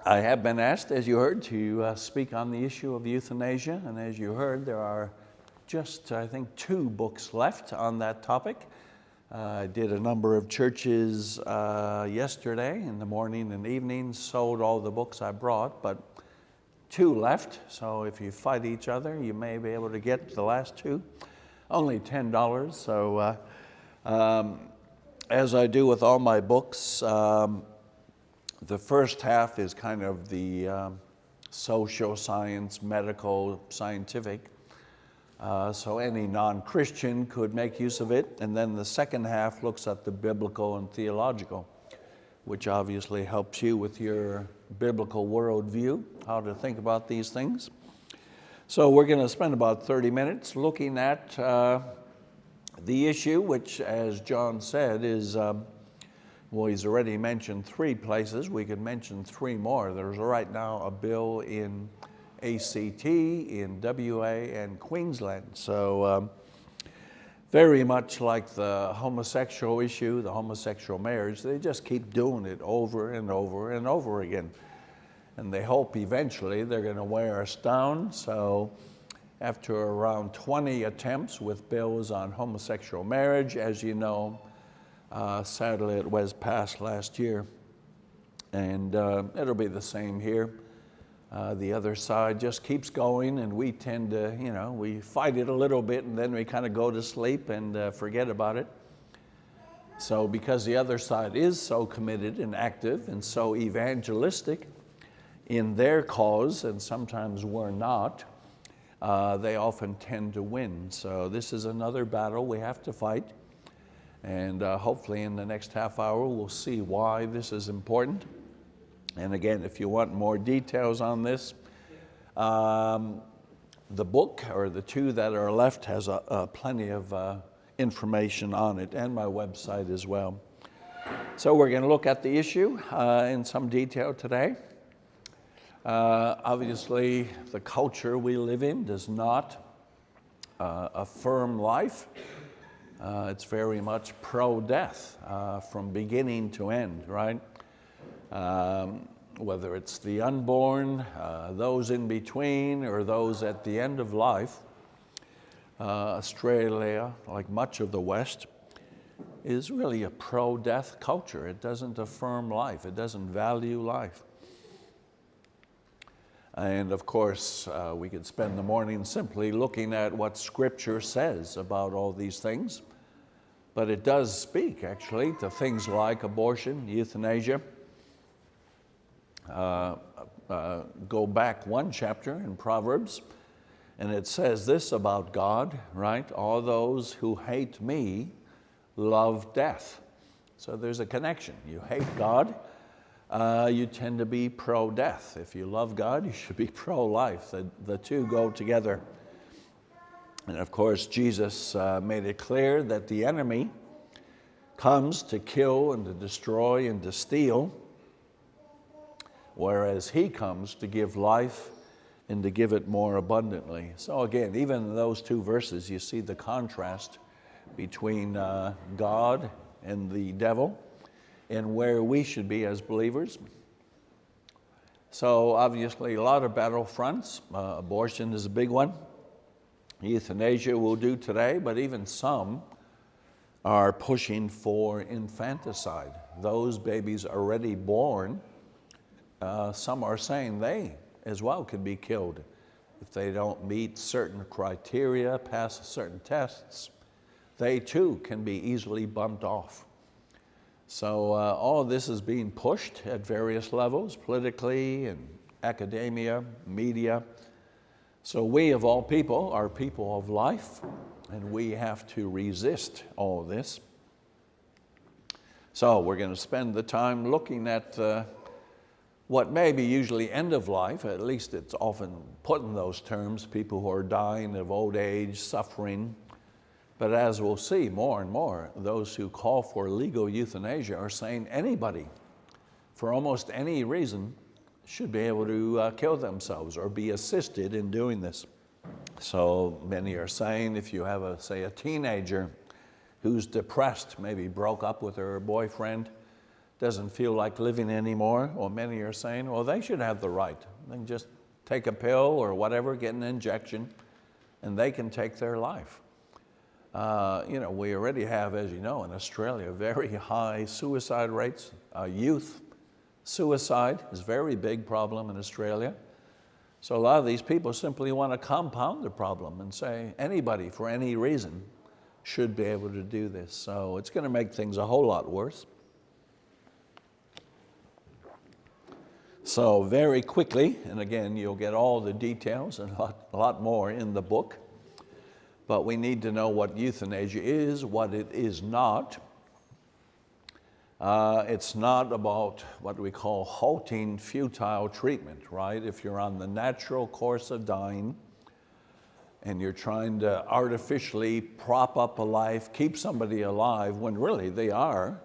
I have been asked, as you heard, to speak on the issue of euthanasia, and as you heard, there are just, I think, 2 books left on that topic. I did a number of churches yesterday in the morning and evening, sold all the books I brought, but 2 left, so if you fight each other, you may be able to get the last 2. Only $10, so as I do with all my books, the first half is kind of the social science, medical, scientific. So any non-Christian could make use of it. And then the second half looks at the biblical and theological, which obviously helps you with your biblical worldview, how to think about these things. So we're going to spend about 30 minutes looking at the issue, which, as John said, is well, he's already mentioned 3 places. We could mention 3 more. There's right now a bill in ACT, in WA, and Queensland. So very much like the homosexual issue, the homosexual marriage, they just keep doing it over and over and over again. And they hope eventually they're going to wear us down. So after around 20 attempts with bills on homosexual marriage, as you know, sadly, it was passed last year, and it'll be the same here. The other side just keeps going, and we tend to, we fight it a little bit, and then we kind of go to sleep and forget about it. So because the other side is so committed and active and so evangelistic in their cause, and sometimes we're not, they often tend to win. So this is another battle we have to fight. And hopefully in the next half hour, we'll see why this is important. And again, if you want more details on this, the book, or the 2 that are left, has plenty of information on it, and my website as well. So we're going to look at the issue in some detail today. Obviously, the culture we live in does not affirm life. It's very much pro-death from beginning to end, right? Whether it's the unborn, those in between, or those at the end of life. Australia, like much of the West, is really a pro-death culture. It doesn't affirm life. It doesn't value life. And of course, we could spend the morning simply looking at what Scripture says about all these things. But it does speak, actually, to things like abortion, euthanasia. Go back 1 chapter in Proverbs, and it says this about God, right? All those who hate me love death. So there's a connection. You hate God, you tend to be pro-death. If you love God, you should be pro-life. The 2 go together. And of course, Jesus made it clear that the enemy comes to kill and to destroy and to steal, whereas he comes to give life and to give it more abundantly. So again, even in those 2 verses, you see the contrast between God and the devil and where we should be as believers. So obviously, a lot of battlefronts. Abortion is a big one. Euthanasia we'll do today, but even some are pushing for infanticide. Those babies already born, some are saying they as well could be killed if they don't meet certain criteria, pass certain tests. They too can be easily bumped off. So all of this is being pushed at various levels, politically and academia, media. So we, of all people, are people of life, and we have to resist all of this. So we're going to spend the time looking at what may be usually end of life. At least it's often put in those terms, people who are dying of old age, suffering. But as we'll see more and more, those who call for legal euthanasia are saying anybody, for almost any reason, should be able to kill themselves or be assisted in doing this. So many are saying if you have, a teenager who's depressed, maybe broke up with her boyfriend, doesn't feel like living anymore, or many are saying, well, they should have the right. They can just take a pill or whatever, get an injection, and they can take their life. We already have, as you know, in Australia, very high suicide rates. Youth suicide is a very big problem in Australia. So a lot of these people simply want to compound the problem and say anybody, for any reason, should be able to do this. So it's going to make things a whole lot worse. So very quickly, and again, you'll get all the details and a lot more in the book, but we need to know what euthanasia is, what it is not. It's not about what we call halting futile treatment, right? If you're on the natural course of dying and you're trying to artificially prop up a life, keep somebody alive when really they are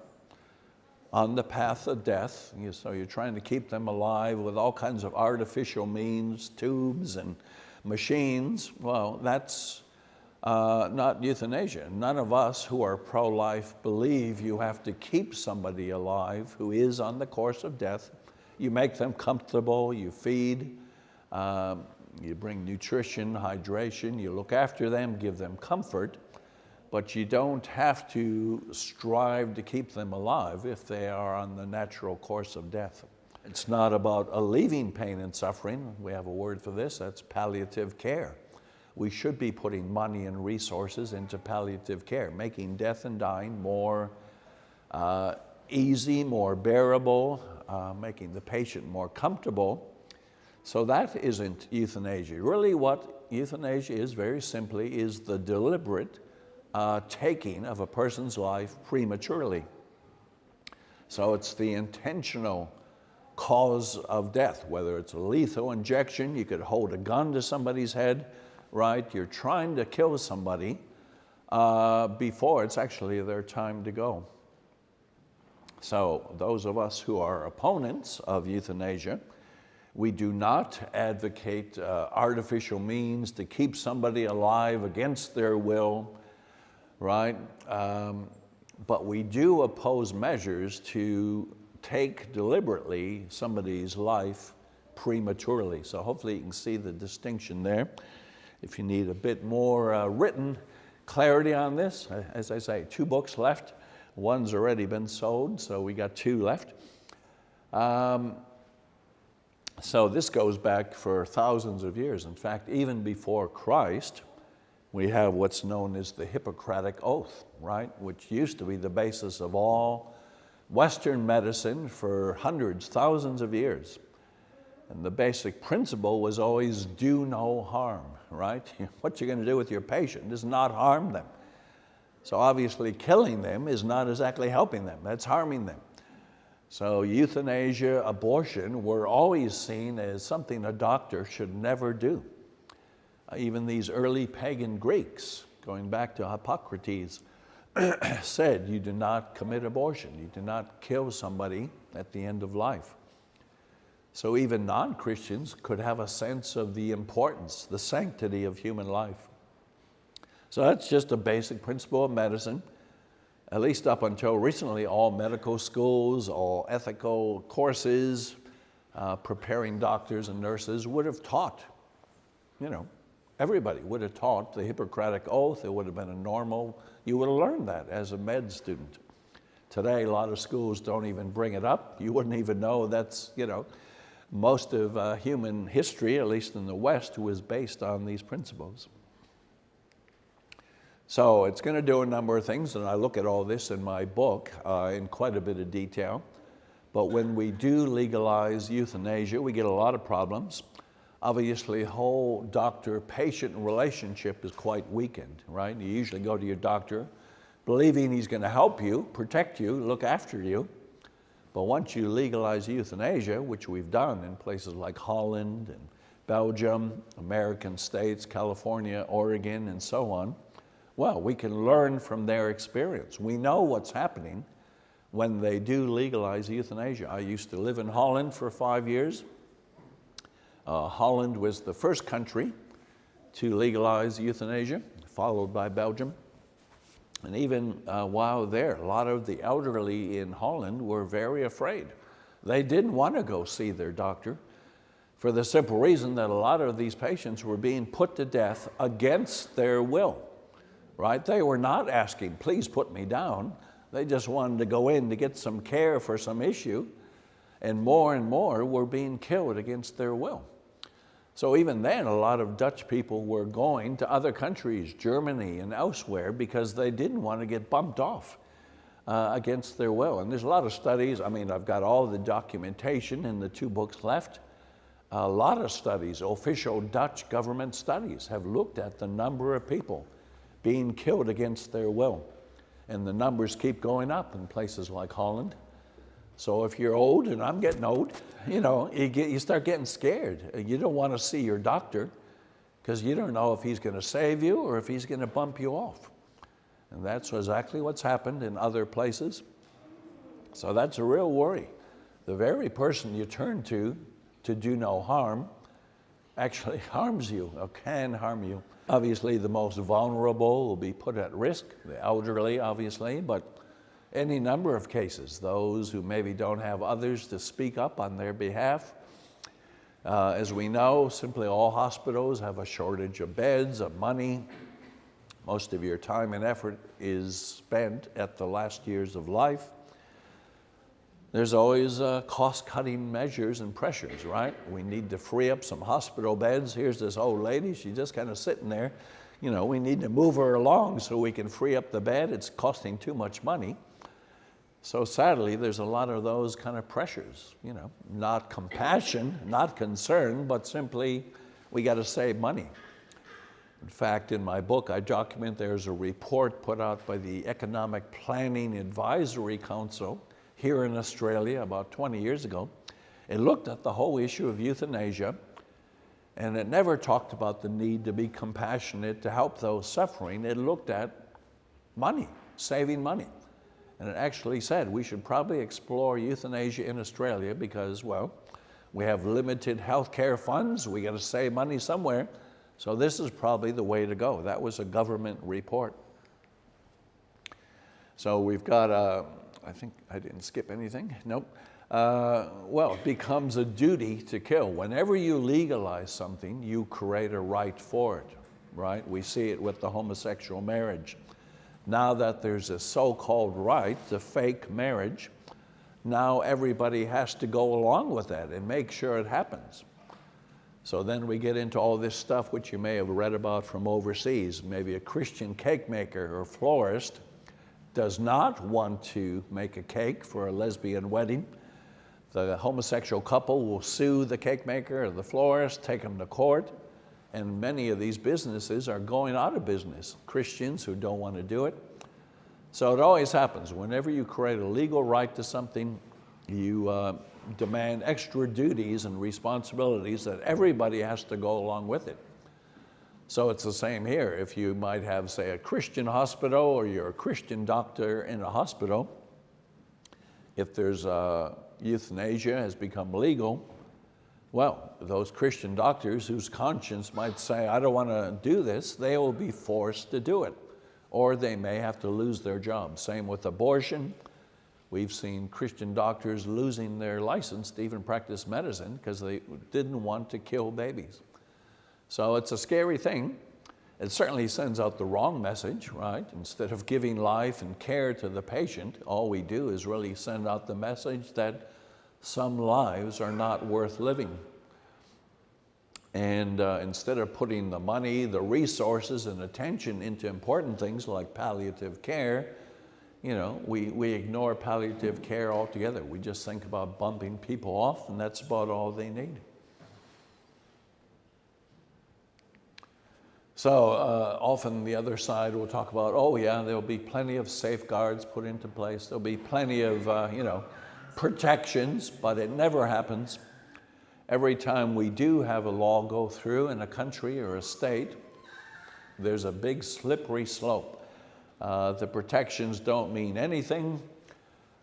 on the path of death. So you're trying to keep them alive with all kinds of artificial means, tubes and machines. Well, that's not euthanasia. None of us who are pro-life believe you have to keep somebody alive who is on the course of death. You make them comfortable, you feed, you bring nutrition, hydration, you look after them, give them comfort, but you don't have to strive to keep them alive if they are on the natural course of death. It's not about alleviating pain and suffering. We have a word for this, that's palliative care. We should be putting money and resources into palliative care, making death and dying more easy, more bearable, making the patient more comfortable. So that isn't euthanasia. Really what euthanasia is, very simply, is the deliberate taking of a person's life prematurely. So it's the intentional cause of death, whether it's a lethal injection, you could hold a gun to somebody's head, right? You're trying to kill somebody before it's actually their time to go. So those of us who are opponents of euthanasia, we do not advocate artificial means to keep somebody alive against their will, right? But we do oppose measures to take deliberately somebody's life prematurely. So hopefully you can see the distinction there. If you need a bit more written clarity on this, as I say, 2 books left. One's already been sold, so we got 2 left. So this goes back for thousands of years. In fact, even before Christ, we have what's known as the Hippocratic Oath, right? Which used to be the basis of all Western medicine for hundreds, thousands of years. And the basic principle was always do no harm, right? What you're going to do with your patient is not harm them. So obviously killing them is not exactly helping them, that's harming them. So euthanasia, abortion were always seen as something a doctor should never do. Even these early pagan Greeks, going back to Hippocrates, said you do not commit abortion, you do not kill somebody at the end of life. So even non-Christians could have a sense of the importance, the sanctity of human life. So that's just a basic principle of medicine. At least up until recently, all medical schools, all ethical courses, preparing doctors and nurses would have taught, everybody would have taught the Hippocratic Oath. It would have been a normal, you would have learned that as a med student. Today, a lot of schools don't even bring it up. You wouldn't even know that's, most of human history, at least in the West, was based on these principles. So it's going to do a number of things, and I look at all this in my book in quite a bit of detail. But when we do legalize euthanasia, we get a lot of problems. Obviously, the whole doctor-patient relationship is quite weakened, right? You usually go to your doctor believing he's going to help you, protect you, look after you. But once you legalize euthanasia, which we've done in places like Holland and Belgium, American states, California, Oregon, and so on, well, we can learn from their experience. We know what's happening when they do legalize euthanasia. I used to live in Holland for 5 years. Holland was the first country to legalize euthanasia, followed by Belgium. And even while there, a lot of the elderly in Holland were very afraid. They didn't want to go see their doctor for the simple reason that a lot of these patients were being put to death against their will, right? They were not asking, please put me down. They just wanted to go in to get some care for some issue, and more were being killed against their will. So even then, a lot of Dutch people were going to other countries, Germany and elsewhere, because they didn't want to get bumped off against their will. And there's a lot of studies. I mean, I've got all the documentation in the 2 books left. A lot of studies, official Dutch government studies, have looked at the number of people being killed against their will. And the numbers keep going up in places like Holland. So if you're old, and I'm getting old, you know, you start getting scared. You don't want to see your doctor because you don't know if he's going to save you or if he's going to bump you off. And that's exactly what's happened in other places. So that's a real worry. The very person you turn to do no harm actually harms you or can harm you. Obviously, the most vulnerable will be put at risk, the elderly, obviously, but any number of cases, those who maybe don't have others to speak up on their behalf. As we know, simply all hospitals have a shortage of beds, of money. Most of your time and effort is spent at the last years of life. There's always cost-cutting measures and pressures, right? We need to free up some hospital beds. Here's this old lady, she's just kind of sitting there. You know, we need to move her along so we can free up the bed. It's costing too much money. So sadly, there's a lot of those kind of pressures, you know, not compassion, not concern, but simply we got to save money. In fact, in my book, I document there's a report put out by the Economic Planning Advisory Council here in Australia about 20 years ago. It looked at the whole issue of euthanasia, and it never talked about the need to be compassionate to help those suffering. It looked at money, saving money. And it actually said we should probably explore euthanasia in Australia because, well, we have limited health care funds. We got to save money somewhere. So this is probably the way to go. That was a government report. So we've got, I think I didn't skip anything. Nope. Well, it becomes a duty to kill. Whenever you legalize something, you create a right for it, right? We see it with the homosexual marriage. Now that there's a so-called right, the fake marriage, now everybody has to go along with that and make sure it happens. So then we get into all this stuff which you may have read about from overseas. Maybe a Christian cake maker or florist does not want to make a cake for a lesbian wedding. The homosexual couple will sue the cake maker or the florist, take them to court. And many of these businesses are going out of business, Christians who don't want to do it. So it always happens. Whenever you create a legal right to something, you demand extra duties and responsibilities that everybody has to go along with it. So it's the same here. If you might have, say, a Christian hospital or you're a Christian doctor in a hospital, if there's euthanasia has become legal, well, those Christian doctors whose conscience might say, I don't want to do this, they will be forced to do it. Or they may have to lose their job. Same with abortion. We've seen Christian doctors losing their license to even practice medicine because they didn't want to kill babies. So it's a scary thing. It certainly sends out the wrong message, right? Instead of giving life and care to the patient, all we do is really send out the message that some lives are not worth living. And instead of putting the money, the resources, and attention into important things like palliative care, you know, we ignore palliative care altogether. We just think about bumping people off, and that's about all they need. So often the other side will talk about, oh yeah, there'll be plenty of safeguards put into place. There'll be plenty of, protections, but it never happens. Every time we do have a law go through in a country or a state, there's a big slippery slope. The protections don't mean anything.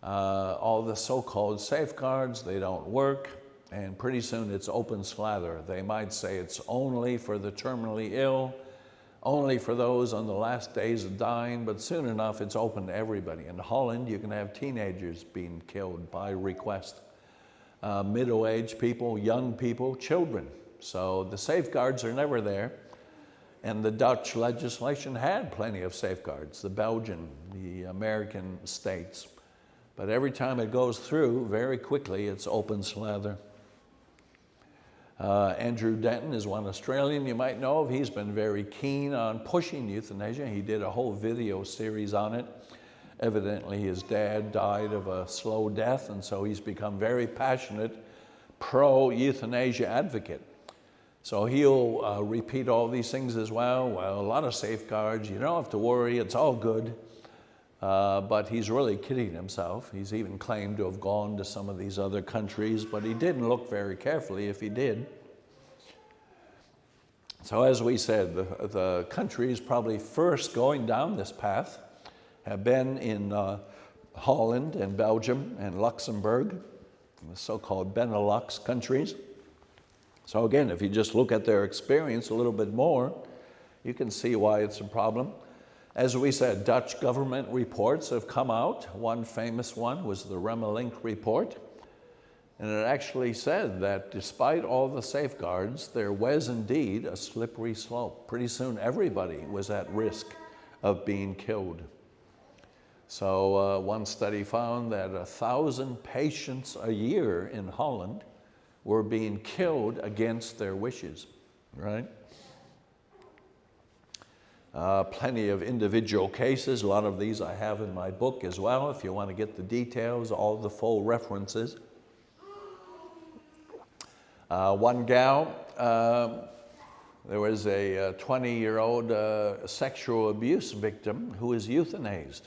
All the so-called safeguards, they don't work, and pretty soon it's open slather. They might say it's only for the terminally ill, only for those on the last days of dying, but soon enough it's open to everybody. In Holland, you can have teenagers being killed by request, middle-aged people, young people, children. So the safeguards are never there. And the Dutch legislation had plenty of safeguards, the Belgian, the American states. But every time it goes through, very quickly, it's open slather. Andrew Denton is one Australian you might know of. He's been very keen on pushing euthanasia. He did a whole video series on it. Evidently, his dad died of a slow death, and so he's become very passionate pro-euthanasia advocate. So he'll repeat all these things as well. Well, a lot of safeguards, you don't have to worry, it's all good. But he's really kidding himself. He's even claimed to have gone to some of these other countries, but he didn't look very carefully if he did. So as we said, the countries probably first going down this path have been in Holland and Belgium and Luxembourg, the so-called Benelux countries. So again, if you just look at their experience a little bit more, you can see why it's a problem. As we said, Dutch government reports have come out. One famous one was the Remmelink report. And it actually said that despite all the safeguards, there was indeed a slippery slope. Pretty soon everybody was at risk of being killed. So one study found that 1,000 patients a year in Holland were being killed against their wishes, right? Plenty of individual cases. A lot of these I have in my book as well, if you want to get the details, all the full references. One gal, there was a 20-year-old sexual abuse victim who was euthanized.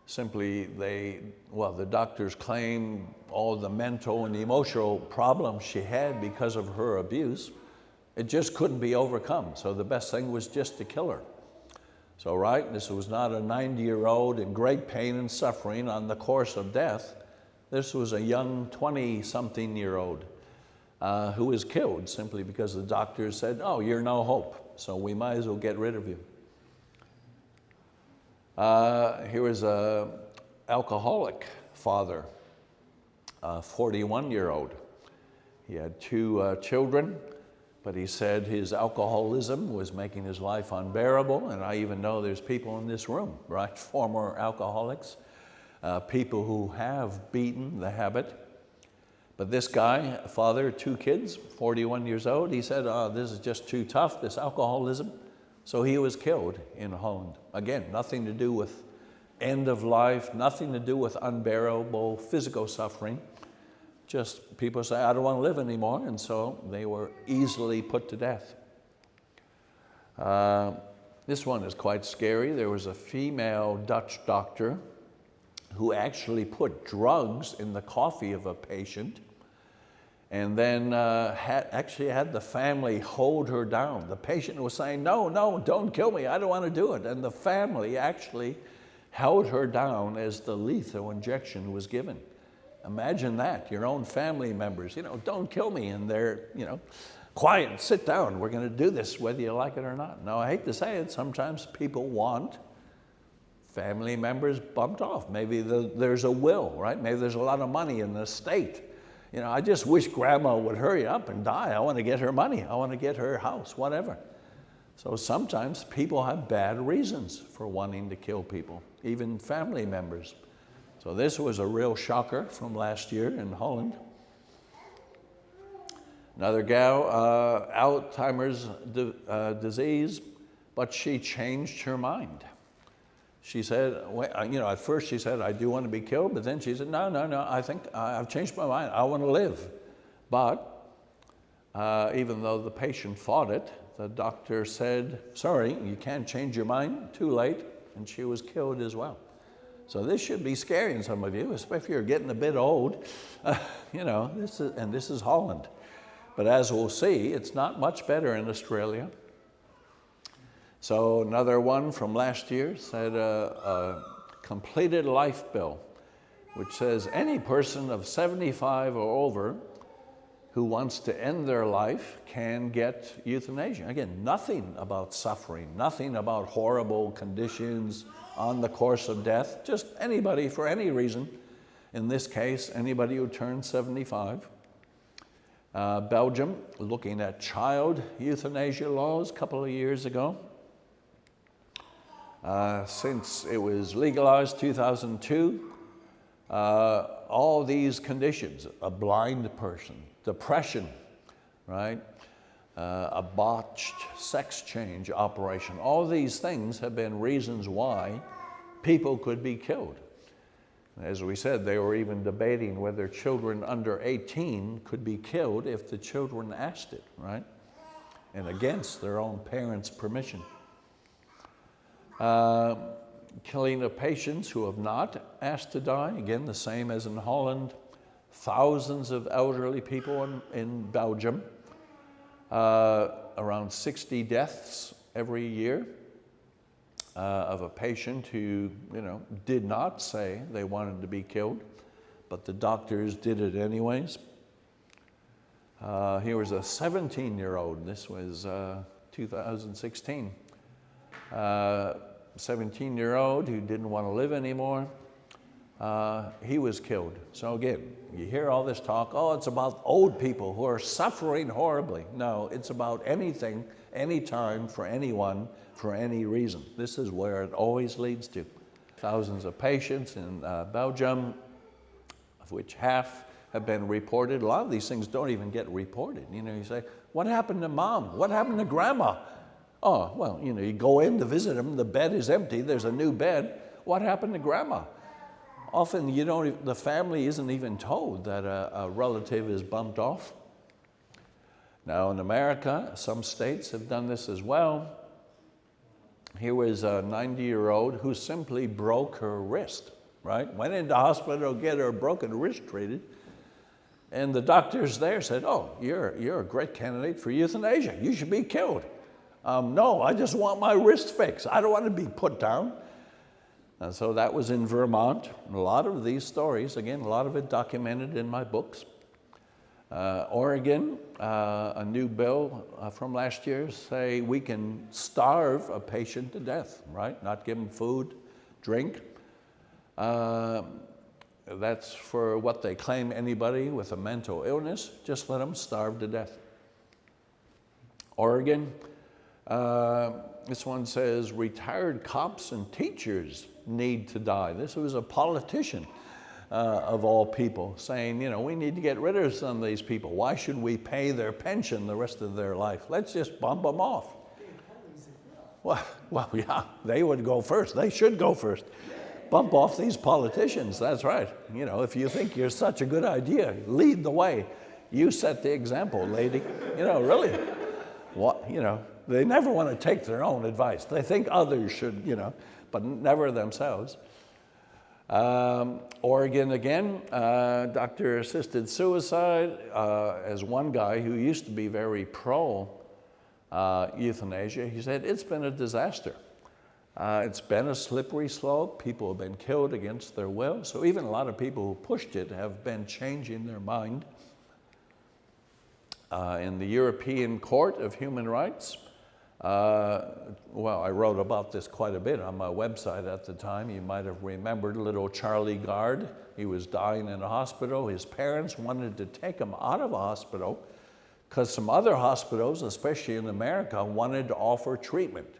Simply, the doctors claim all the mental and emotional problems she had because of her abuse, it just couldn't be overcome. So the best thing was just to kill her. So, right, this was not a 90-year-old in great pain and suffering on the course of death. This was a young 20-something-year-old who was killed simply because the doctors said, oh, you're no hope, so we might as well get rid of you. Here was an alcoholic father, a 41-year-old. He had 2 children, but he said his alcoholism was making his life unbearable, and I even know there's people in this room, right, former alcoholics, people who have beaten the habit. But this guy, father, 2 kids, 41 years old, he said, oh, this is just too tough, this alcoholism. So he was killed in Holland. Again, nothing to do with end of life, nothing to do with unbearable physical suffering. Just people say, I don't want to live anymore, and so they were easily put to death. This one is quite scary. There was a female Dutch doctor who actually put drugs in the coffee of a patient and then actually had the family hold her down. The patient was saying, no, no, don't kill me, I don't want to do it. And the family actually held her down as the lethal injection was given. Imagine that, your own family members, don't kill me, and they're, quiet, sit down, we're going to do this whether you like it or not. Now, I hate to say it, sometimes people want family members bumped off. Maybe there's a will, right? Maybe there's a lot of money in the estate. I just wish grandma would hurry up and die. I want to get her money. I want to get her house, whatever. So sometimes people have bad reasons for wanting to kill people, even family members. So this was a real shocker from last year in Holland. Another gal, Alzheimer's disease, but she changed her mind. She said, at first she said, I do want to be killed, but then she said, no, I think I've changed my mind. I want to live. But even though the patient fought it, the doctor said, sorry, you can't change your mind, too late, and she was killed as well. So this should be scary in some of you, especially if you're getting a bit old. This is Holland. But as we'll see, it's not much better in Australia. So another one from last year said a completed life bill, which says any person of 75 or over who wants to end their life can get euthanasia. Again, nothing about suffering, nothing about horrible conditions on the course of death, just anybody for any reason. In this case, anybody who turns 75. Belgium, looking at child euthanasia laws a couple of years ago. Since it was legalized 2002, all these conditions, a blind person, depression, right? A botched sex change operation, all these things have been reasons why people could be killed. As we said, they were even debating whether children under 18 could be killed if the children asked it, right? And against their own parents' permission. Killing of patients who have not asked to die, again, the same as in Holland. Thousands of elderly people in Belgium, around 60 deaths every year of a patient who, did not say they wanted to be killed, but the doctors did it anyways. Here was a 17-year-old, this was 2016, 17-year-old who didn't want to live anymore. He was killed. So again, you hear all this talk, oh, it's about old people who are suffering horribly. No, it's about anything, anytime, for anyone, for any reason. This is where it always leads to. Thousands of patients in Belgium, of which half have been reported. A lot of these things don't even get reported. You say, what happened to mom? What happened to grandma? Oh, well, you go in to visit them, the bed is empty, there's a new bed. What happened to grandma? Often the family isn't even told that a relative is bumped off. Now in America, some states have done this as well. Here was a 90-year-old who simply broke her wrist, right? Went into hospital to get her broken wrist treated. And the doctors there said, oh, you're a great candidate for euthanasia. You should be killed. No, I just want my wrist fixed. I don't want to be put down. And so that was in Vermont. And a lot of these stories, again, a lot of it documented in my books. Oregon, a new bill from last year, say we can starve a patient to death, right? Not give them food, drink. That's for what they claim anybody with a mental illness, just let them starve to death. Oregon, this one says retired cops and teachers need to die. This was a politician of all people saying, we need to get rid of some of these people. Why should we pay their pension the rest of their life? Let's just bump them off. Well, yeah, they would go first. They should go first. Bump off these politicians, that's right. If you think you're such a good idea, lead the way. You set the example, lady. Really. What, they never want to take their own advice. They think others should, but never themselves. Oregon again, doctor-assisted suicide, as one guy who used to be very pro-euthanasia, he said, it's been a disaster. It's been a slippery slope. People have been killed against their will. So even a lot of people who pushed it have been changing their mind. In the European Court of Human Rights, well, I wrote about this quite a bit on my website at the time. You might have remembered little Charlie Gard. He was dying in a hospital. His parents wanted to take him out of a hospital because some other hospitals, especially in America, wanted to offer treatment.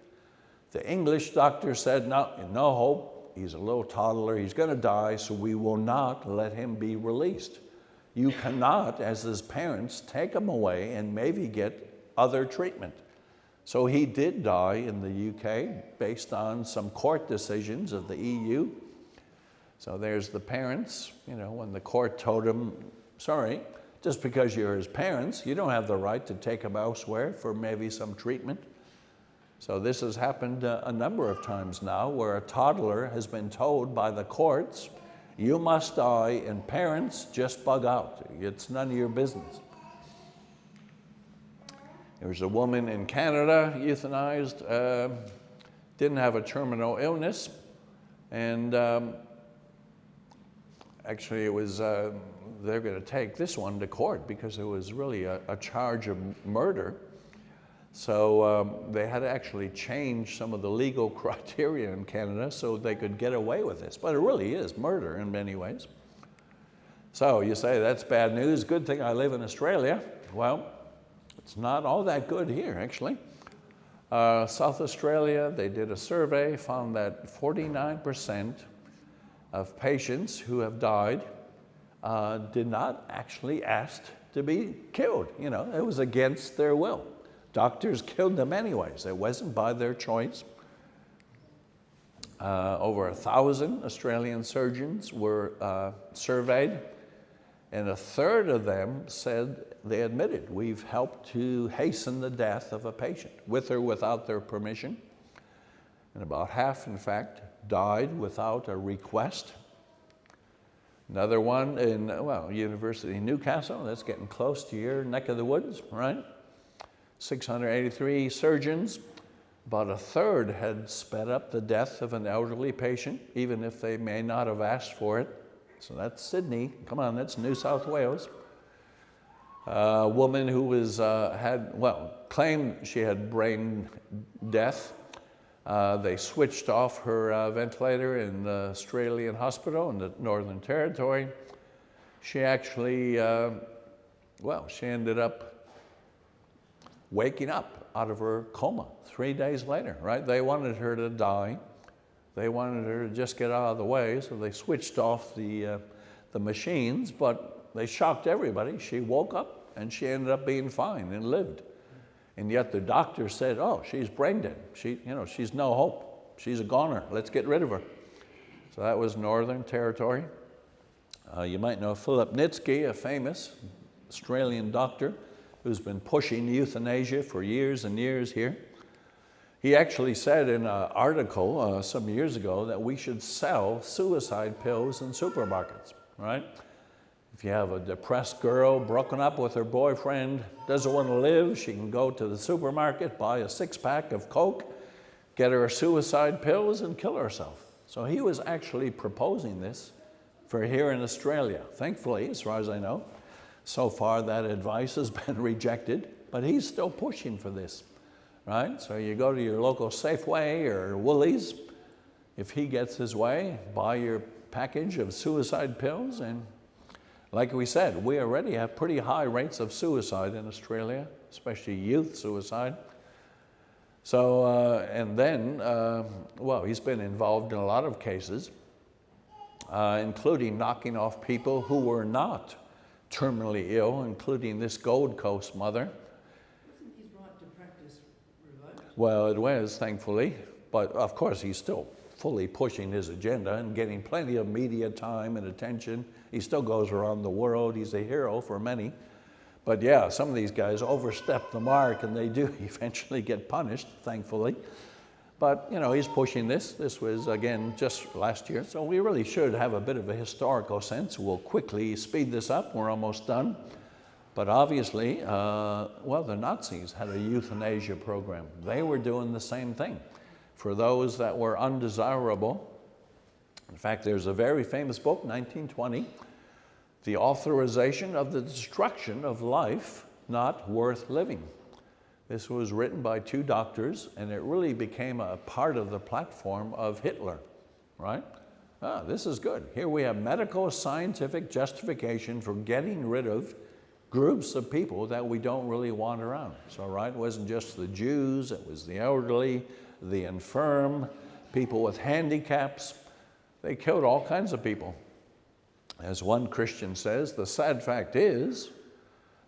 The English doctor said, no hope. He's a little toddler. He's going to die, so we will not let him be released. You cannot, as his parents, take him away and maybe get other treatment. So he did die in the UK based on some court decisions of the EU. So there's the parents, when the court told him, sorry, just because you're his parents, you don't have the right to take him elsewhere for maybe some treatment. So this has happened a number of times now where a toddler has been told by the courts, you must die, and parents just bug out. It's none of your business. There was a woman in Canada euthanized, didn't have a terminal illness, and Actually, it was, they're going to take this one to court because it was really a charge of murder. So they had to actually change some of the legal criteria in Canada so they could get away with this. But it really is murder in many ways. So you say, that's bad news. Good thing I live in Australia. Well, it's not all that good here, actually. South Australia, they did a survey, found that 49% of patients who have died did not actually ask to be killed. You know, it was against their will. Doctors killed them anyways. It wasn't by their choice. Over 1,000 Australian surgeons were surveyed, and a third of them said they admitted, we've helped to hasten the death of a patient, with or without their permission. And about half, in fact, died without a request. Another one in, well, University of Newcastle, that's getting close to your neck of the woods, right? 683 surgeons, about a third had sped up the death of an elderly patient, even if they may not have asked for it. So that's Sydney, come on, that's New South Wales. A woman who was, claimed she had brain death. They switched off her ventilator in the Australian hospital in the Northern Territory. She actually, she ended up waking up out of her coma 3 days later, right? They wanted her to die. They wanted her to just get out of the way, so they switched off the machines, but they shocked everybody. She woke up and she ended up being fine and lived. And yet the doctor said, oh, she's brain dead. She's no hope. She's a goner. Let's get rid of her. So that was Northern Territory. You might know Philip Nitsky, a famous Australian doctor who's been pushing euthanasia for years and years here. He actually said in an article some years ago that we should sell suicide pills in supermarkets, right? If you have a depressed girl broken up with her boyfriend, doesn't want to live, she can go to the supermarket, buy a 6-pack of Coke, get her suicide pills, and kill herself. So he was actually proposing this for here in Australia. Thankfully, as far as I know, so far that advice has been rejected, but he's still pushing for this, right? So you go to your local Safeway or Woolies, if he gets his way, buy your package of suicide pills, and like we said, we already have pretty high rates of suicide in Australia, especially youth suicide. So, he's been involved in a lot of cases, including knocking off people who were not terminally ill, including this Gold Coast mother. Isn't his right to practice revoked? Well, it was, thankfully, but of course he's still fully pushing his agenda and getting plenty of media time and attention. He still goes around the world. He's a hero for many. But yeah, some of these guys overstep the mark and they do eventually get punished, thankfully. But, he's pushing this. This was, again, just last year. So we really should have a bit of a historical sense. We'll quickly speed this up. We're almost done. But obviously, the Nazis had a euthanasia program. They were doing the same thing for those that were undesirable. In fact, there's a very famous book, 1920, The Authorization of the Destruction of Life Not Worth Living. This was written by 2 doctors, and it really became a part of the platform of Hitler, right? This is good. Here we have medical scientific justification for getting rid of groups of people that we don't really want around. So, right, it wasn't just the Jews, it was the elderly, the infirm, people with handicaps. They killed all kinds of people. As one Christian says, the sad fact is,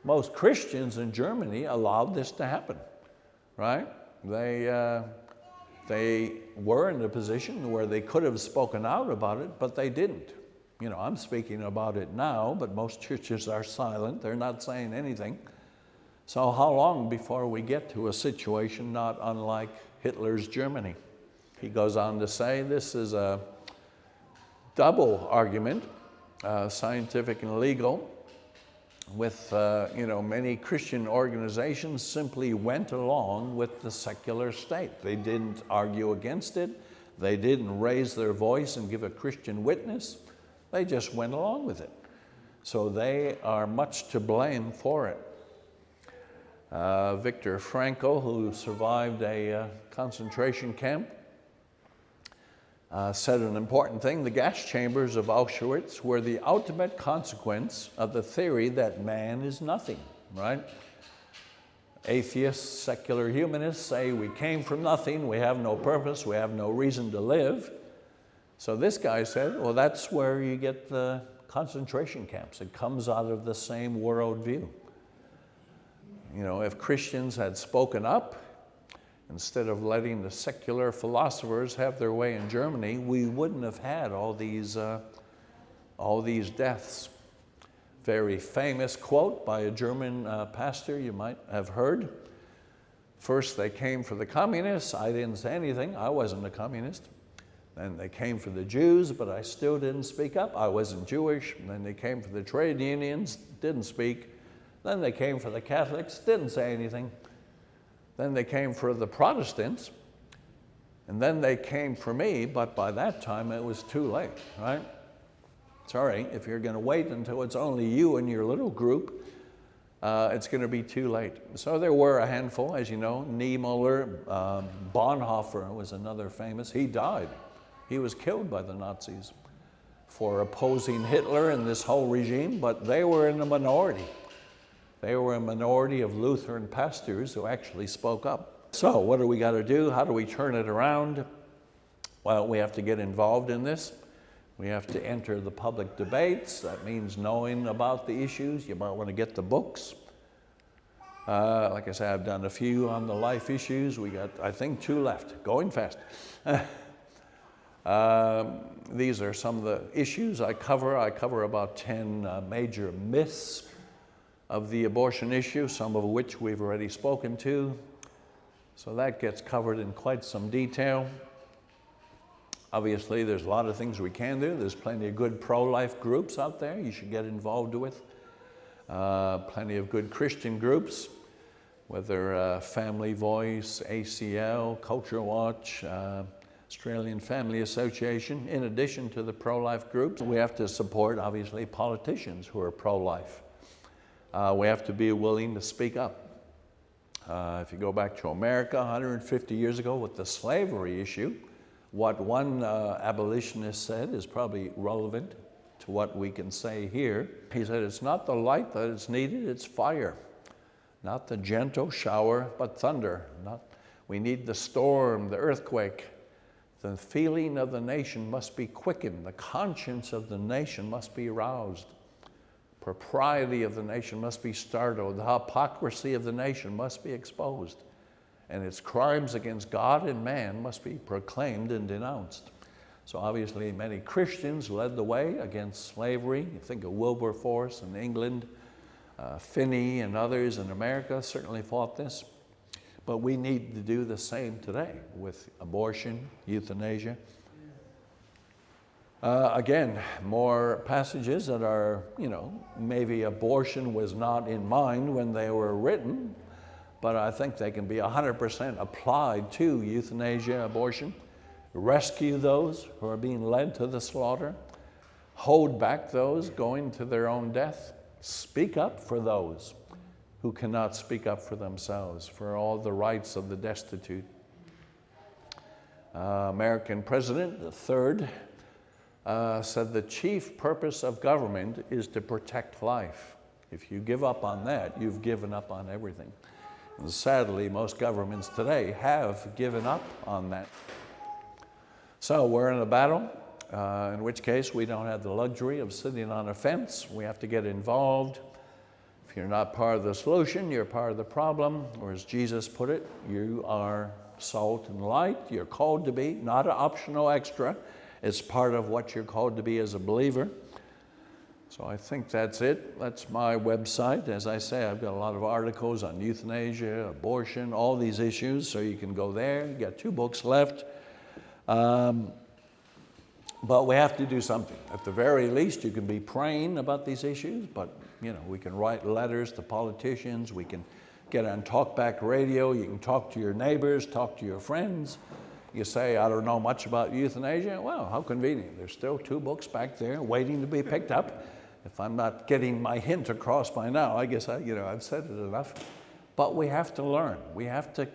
most Christians in Germany allowed this to happen, right? They were in a position where they could have spoken out about it, but they didn't. I'm speaking about it now, but most churches are silent. They're not saying anything. So how long before we get to a situation not unlike Hitler's Germany? He goes on to say this is a double argument, scientific and legal, with, many Christian organizations simply went along with the secular state. They didn't argue against it. They didn't raise their voice and give a Christian witness. They just went along with it. So they are much to blame for it. Viktor Frankl, who survived a concentration camp, said an important thing: the gas chambers of Auschwitz were the ultimate consequence of the theory that man is nothing, right? Atheists, secular humanists say we came from nothing, we have no purpose, we have no reason to live. So this guy said, well, that's where you get the concentration camps. It comes out of the same worldview. You know, if Christians had spoken up, instead of letting the secular philosophers have their way in Germany, we wouldn't have had all these deaths. Very famous quote by a German pastor you might have heard. First they came for the communists. I didn't say anything. I wasn't a communist. Then they came for the Jews, but I still didn't speak up. I wasn't Jewish. And then they came for the trade unions, didn't speak. Then they came for the Catholics, didn't say anything. Then they came for the Protestants, and then they came for me, but by that time it was too late, right? Sorry, if you're going to wait until it's only you and your little group, it's going to be too late. So there were a handful, as you know. Niemöller, Bonhoeffer was another famous. He died. He was killed by the Nazis for opposing Hitler and this whole regime, but they were in the minority. They were a minority of Lutheran pastors who actually spoke up. So what do we got to do? How do we turn it around? Well, we have to get involved in this. We have to enter the public debates. That means knowing about the issues. You might want to get the books. Like I said, I've done a few on the life issues. We got, I think, 2 left. Going fast. These are some of the issues I cover. I cover about 10 major myths of the abortion issue, some of which we've already spoken to. So that gets covered in quite some detail. Obviously, there's a lot of things we can do. There's plenty of good pro-life groups out there you should get involved with. Plenty of good Christian groups, whether Family Voice, ACL, Culture Watch, Australian Family Association. In addition to the pro-life groups, we have to support, obviously, politicians who are pro-life. We have to be willing to speak up. If you go back to America 150 years ago with the slavery issue, what one abolitionist said is probably relevant to what we can say here. He said, it's not the light that is needed, it's fire. Not the gentle shower, but thunder. We need the storm, the earthquake. The feeling of the nation must be quickened. The conscience of the nation must be aroused. Propriety of the nation must be startled. The hypocrisy of the nation must be exposed. And its crimes against God and man must be proclaimed and denounced. So obviously many Christians led the way against slavery. You think of Wilberforce in England, Finney and others in America certainly fought this. But we need to do the same today with abortion, euthanasia. Again, more passages that are, maybe abortion was not in mind when they were written, but I think they can be 100% applied to euthanasia, abortion. Rescue those who are being led to the slaughter. Hold back those going to their own death. Speak up for those who cannot speak up for themselves, for all the rights of the destitute. American president, the third, said the chief purpose of government is to protect life. If you give up on that, you've given up on everything. And sadly, most governments today have given up on that. So we're in a battle, in which case we don't have the luxury of sitting on a fence. We have to get involved. If you're not part of the solution, you're part of the problem. Or as Jesus put it, you are salt and light. You're called to be, not an optional extra. It's part of what you're called to be as a believer. So I think that's it. That's my website. As I say, I've got a lot of articles on euthanasia, abortion, all these issues, so you can go there. You got 2 books left. But we have to do something. At the very least, you can be praying about these issues, but we can write letters to politicians. We can get on talkback radio. You can talk to your neighbors, talk to your friends. You say, I don't know much about euthanasia. Well, how convenient. There's still 2 books back there waiting to be picked up. If I'm not getting my hint across by now, I guess I've said it enough. But we have to learn. We have to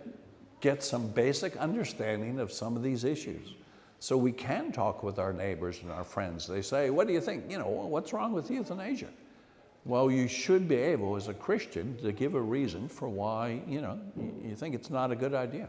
get some basic understanding of some of these issues. So we can talk with our neighbors and our friends. They say, what do you think? What's wrong with euthanasia? Well, you should be able, as a Christian, to give a reason for why, you think it's not a good idea.